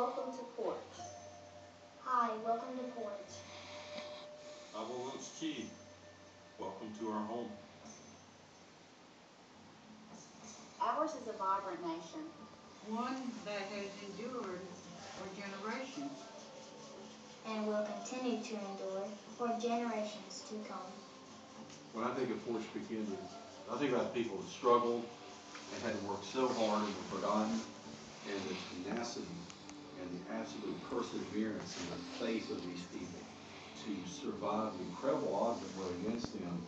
welcome to Poarch. Hi, welcome to Poarch. Chi, welcome to our home. Ours is a vibrant nation. One that has endured for generations. And will continue to endure for generations to come. When I think of Poarch Beginning, I think about people that struggled and had to work so hard and were forgotten, and the tenacity and the absolute perseverance in the face of these people to survive the incredible odds that were against them.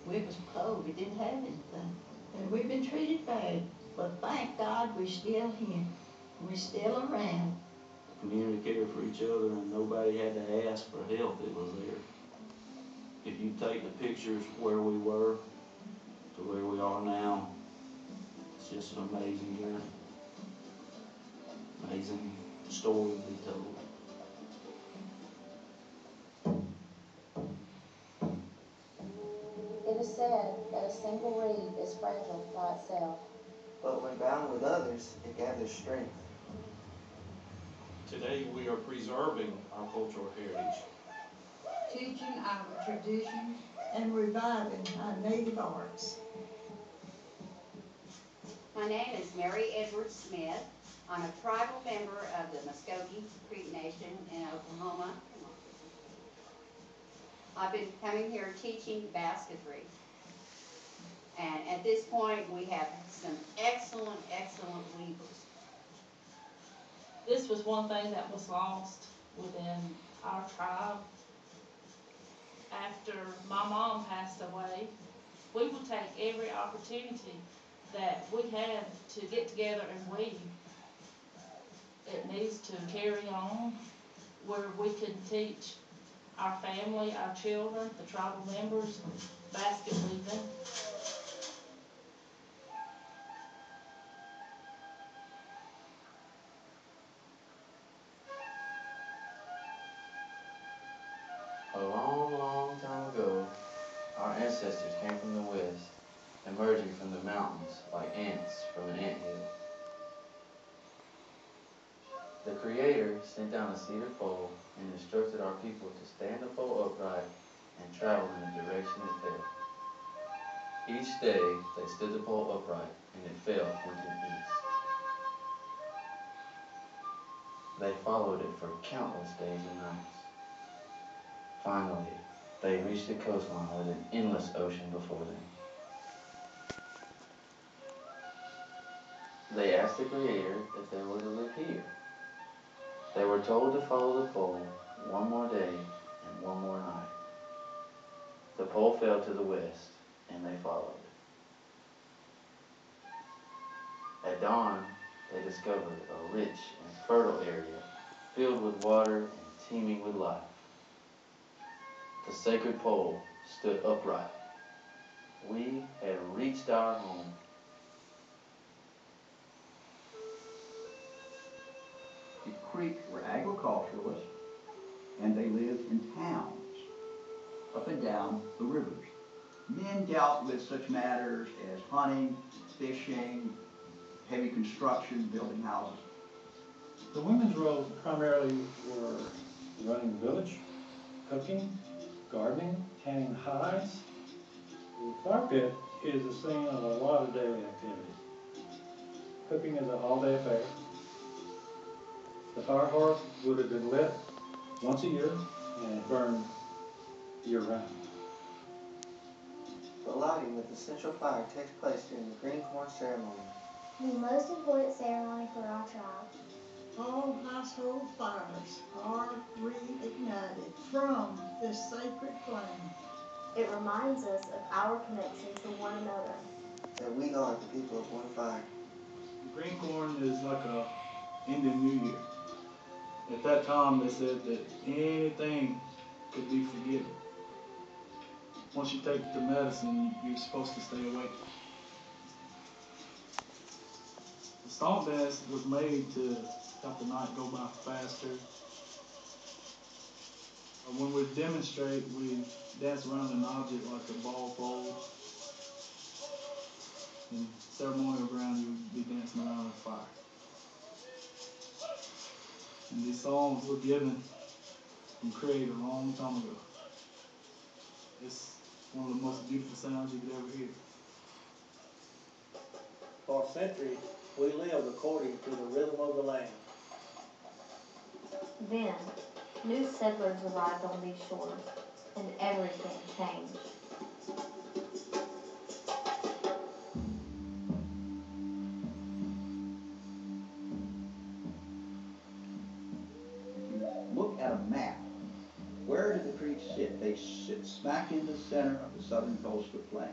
We was poor, we didn't have anything, and we've been treated bad, but thank God we're still here, we're still around. Community cared for each other and nobody had to ask for help, it was there. If you take the pictures where we were to where we are now, it's just an amazing journey. Amazing story to be told. It is said that a single reed is fragile by itself. But when bound with others, it gathers strength. Today we are preserving our cultural heritage. Teaching our traditions. And reviving our native arts. My name is Mary Edwards Smith. I'm a tribal member of the Muskogee Creek Nation in Oklahoma. I've been coming here teaching basketry. And at this point, we have some excellent weavers. This was one thing that was lost within our tribe. After my mom passed away, we would take every opportunity that we had to get together and weave. It needs to carry on where we can teach our family, our children, the tribal members, basket weaving. A long time ago, our ancestors came from the west, emerging from the mountains like ants from an anthill. The Creator sent down a cedar pole and instructed our people to stand the pole upright and travel in the direction it fell. Each day, they stood the pole upright and it fell into the east. They followed it for countless days and nights. Finally, they reached the coastline with an endless ocean before them. They asked the Creator if they were to live here. They were told to follow the pole one more day and one more night. The pole fell to the west, and they followed it. At dawn, they discovered a rich and fertile area filled with water and teeming with life. The sacred pole stood upright. We had reached our home. The Creek were agriculturalists, and they lived in towns up and down the rivers. Men dealt with such matters as hunting, fishing, heavy construction, building houses. The women's roles primarily were running the village, cooking, gardening, tanning hides. The fire pit is the scene of a lot of daily activity. Cooking is an all-day affair. The fire hearth would have been lit once a year and burned year-round. The lighting of the central fire takes place during the green corn ceremony. The most important ceremony for our tribe. All household fires are reignited from this sacred flame. It reminds us of our connection to one another. That we are the people of one fire. The green corn is like a Indian New Year. At that time, they said that anything could be forgiven. Once you take the medicine, you're supposed to stay awake. The stomp dance was made to help the night go by faster. When we demonstrate, we dance around an object like a ball pole. In ceremonial ground, you would be dancing around a fire. And these songs were given and created a long time ago. It's one of the most beautiful sounds you could ever hear. For centuries, we lived according to the rhythm of the land. Then, new settlers arrived on these shores, and everything changed. If you look at a map, where do the creeks sit? They sit smack in the center of the southern coastal plain.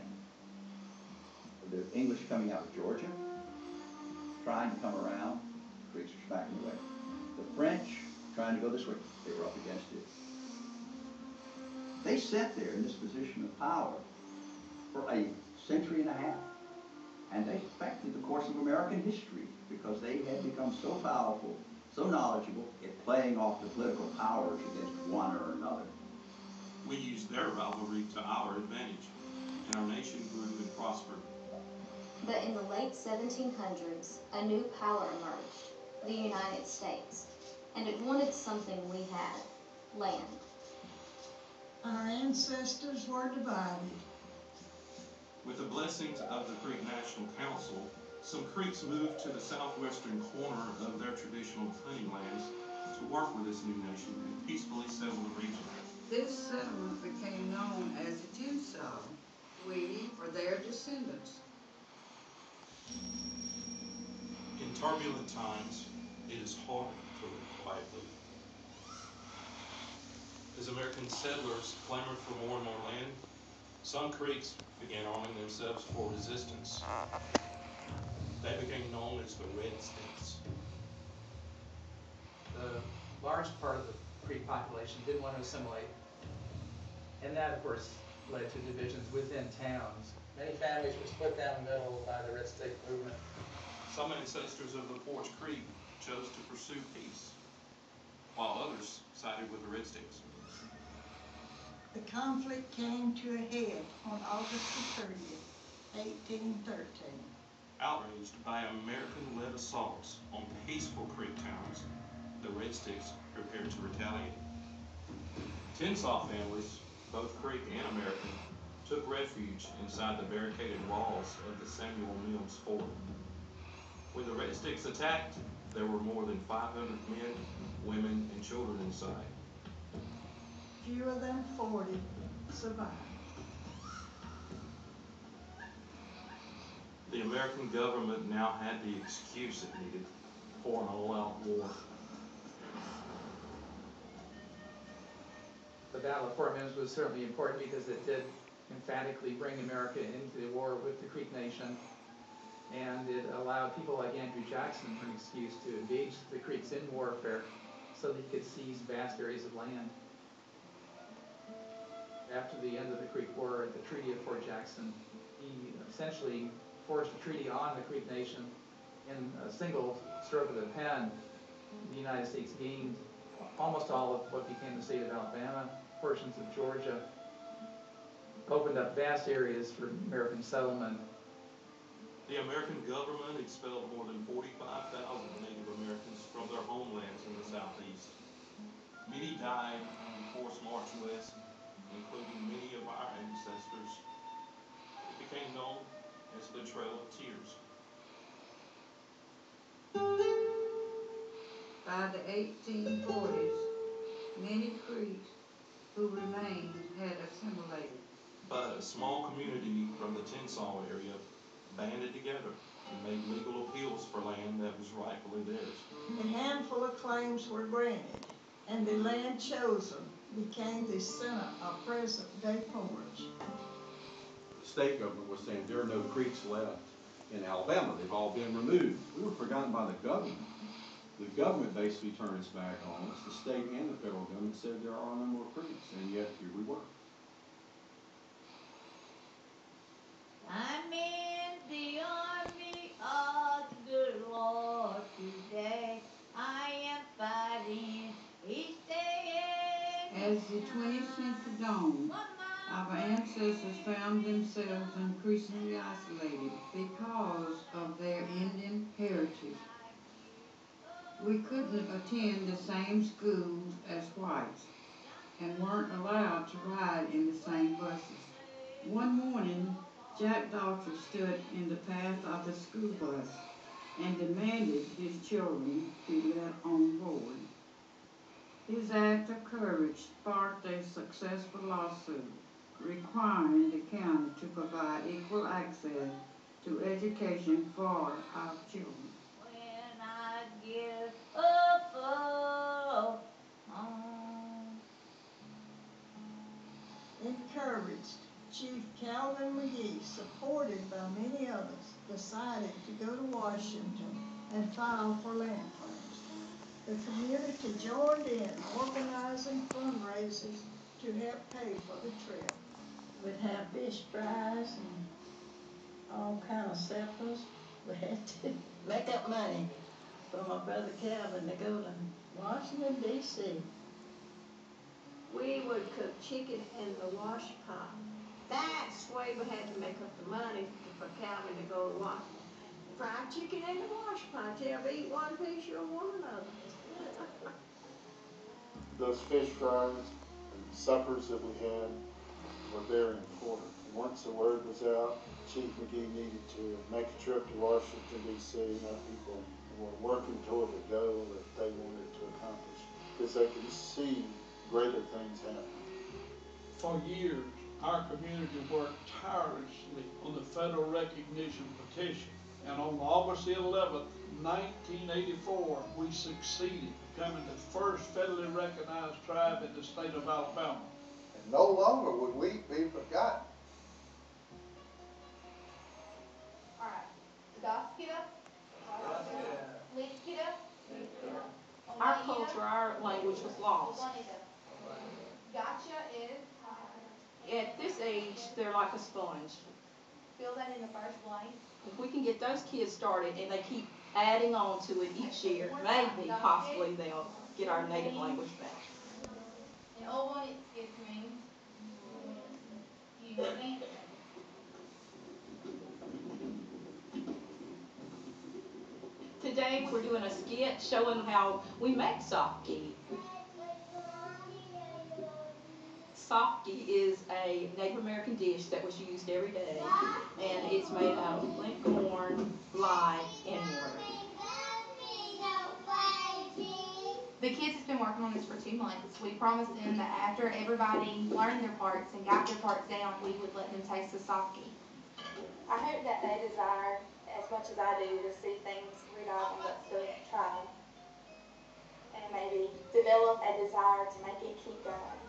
The English coming out of Georgia, trying to come around, the creeks are smacking away. The French trying to go this way, they were up against it. They sat there in this position of power for a century and a half. And they affected the course of American history because they had become so powerful, so knowledgeable at playing off the political powers against one or another. We used their rivalry to our advantage, and our nation grew and prospered. But in the late 1700s, a new power emerged, the United States, and it wanted something we had, land. Our ancestors were divided. With the blessings of the Creek National Council, some Creeks moved to the southwestern corner of their traditional hunting lands to work with this new nation and peacefully settle the region. This settlement became known as the Tinsaw. We were their descendants. In turbulent times, it is hard to live quietly. As American settlers clamored for more and more land, some Creeks began arming themselves for resistance. They became known as the Red Sticks. The large part of the Creek population didn't want to assimilate. And that, of course, led to divisions within towns. Many families were split down the middle by the Red Stick movement. Some ancestors of the Poarch Creek chose to pursue peace, while others sided with the Red Sticks. The conflict came to a head on August the 30th, 1813. Outraged by American-led assaults on peaceful Creek towns, the Red Sticks prepared to retaliate. Tinsaw families, both Creek and American, took refuge inside the barricaded walls of the Samuel Mills Fort. When the Red Sticks attacked, there were more than 500 men, women, and children inside. Fewer than 40 survived. The American government now had the excuse it needed for an all-out war. The Battle of Fort Mims was certainly important because it did emphatically bring America into the war with the Creek Nation, and it allowed people like Andrew Jackson an excuse to engage the Creeks in warfare so that he could seize vast areas of land. After the end of the Creek War, the Treaty of Fort Jackson, he essentially forced a treaty on the Creek Nation. In a single stroke of the pen, the United States gained almost all of what became the state of Alabama, portions of Georgia, opened up vast areas for American settlement. The American government expelled more than 45,000 Native Americans from their homelands in the Southeast. Many died in the forced march west, including many of our ancestors. It became known as the Trail of Tears. By the 1840s, many Creeks who remained had assimilated. But a small community from the Tinsaw area banded together and made legal appeals for land that was rightfully theirs. A handful of claims were granted, and the land chosen became the center of present-day Poarch. The state government was saying there are no creeks left in Alabama. They've all been removed. We were forgotten by the government. The government basically turned its back on us. The state and the federal government said there are no more creeks, and yet here we were. I'm in the army of the Lord today. I am fighting each day. As the 20th century dawned, our ancestors found themselves increasingly isolated because of their Indian heritage. We couldn't attend the same schools as whites and weren't allowed to ride in the same buses. One morning, Jack Daltrey stood in the path of the school bus and demanded his children be let on board. His act of courage sparked a successful lawsuit requiring the county to provide equal access to education for our children. When I give up encouraged, Chief Calvin McGee, supported by many others, decided to go to Washington and file for land claims. The community joined in organizing fundraisers to help pay for the trip. We'd have fish fries and all kind of suppers. We had to make up money for my brother Calvin to go to Washington, D.C. We would cook chicken in the wash pot. That's the way we had to make up the money for Calvin to go to Washington. Fried chicken in the wash pot. Tell me, eat one piece, you'll want another. Those fish fries and suppers that we had were very important. Once the word was out, Chief McGee needed to make a trip to Washington, D.C. Our people were working toward the goal that they wanted to accomplish because they could see greater things happen. For years, our community worked tirelessly on the federal recognition petition, and on August 11th, 1984, we succeeded, becoming the first federally recognized tribe in the state of Alabama. And no longer would we be forgotten. All right. Das get up. Lift get up. Our culture, our language was lost. Gotcha is. At this age, they're like a sponge. Fill that in the first blank. If we can get those kids started and they keep adding on to it each year, maybe, possibly, they'll get our native language back. In old one, it skips means. You with me? Today, we're doing a skit showing how we make sake. Sake is a Native American dish that was used every day, and it's made out of flint corn, lye, and water. The kids has been working on this for 2 months. We promised them that after everybody learned their parts and got their parts down, we would let them taste the sake. I hope that they desire, as much as I do, to see things revive amongst the tribe, and maybe develop a desire to make it keep going.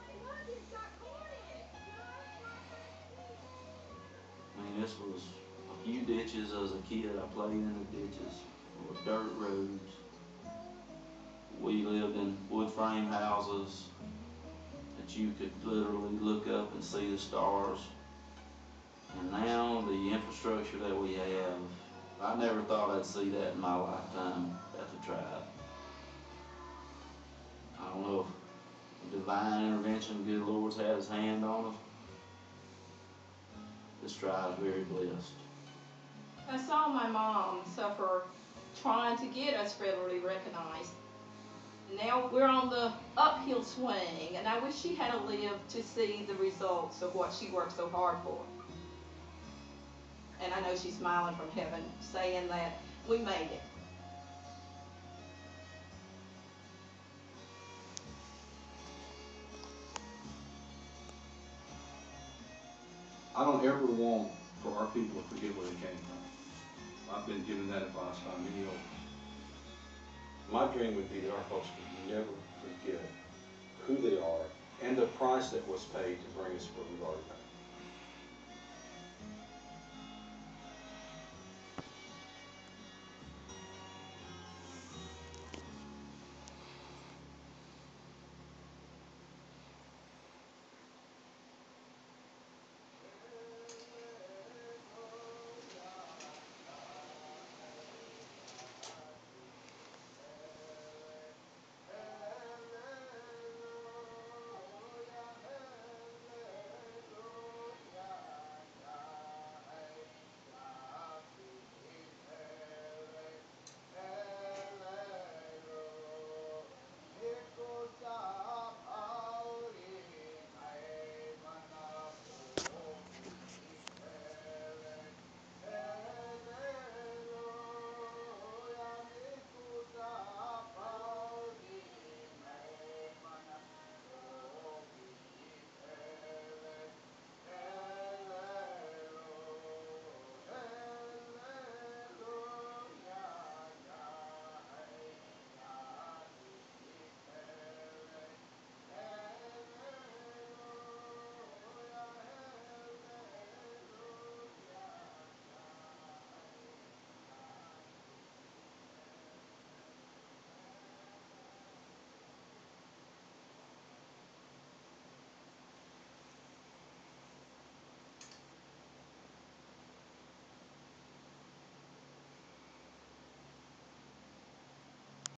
I mean, this was a few ditches as a kid. I played in the ditches with dirt roads. We lived in wood frame houses that you could literally look up and see the stars. And now the infrastructure that we have, I never thought I'd see that in my lifetime at the tribe. I don't know if divine intervention, good Lord's had his hand on us. This tribe's very blessed. I saw my mom suffer trying to get us federally recognized. Now we're on the uphill swing, and I wish she had lived to see the results of what she worked so hard for. And I know she's smiling from heaven, saying that we made it. I don't ever want for our people to forget where they came from. I've been given that advice by many others. My dream would be that our folks could never forget who they are and the price that was paid to bring us where we are today.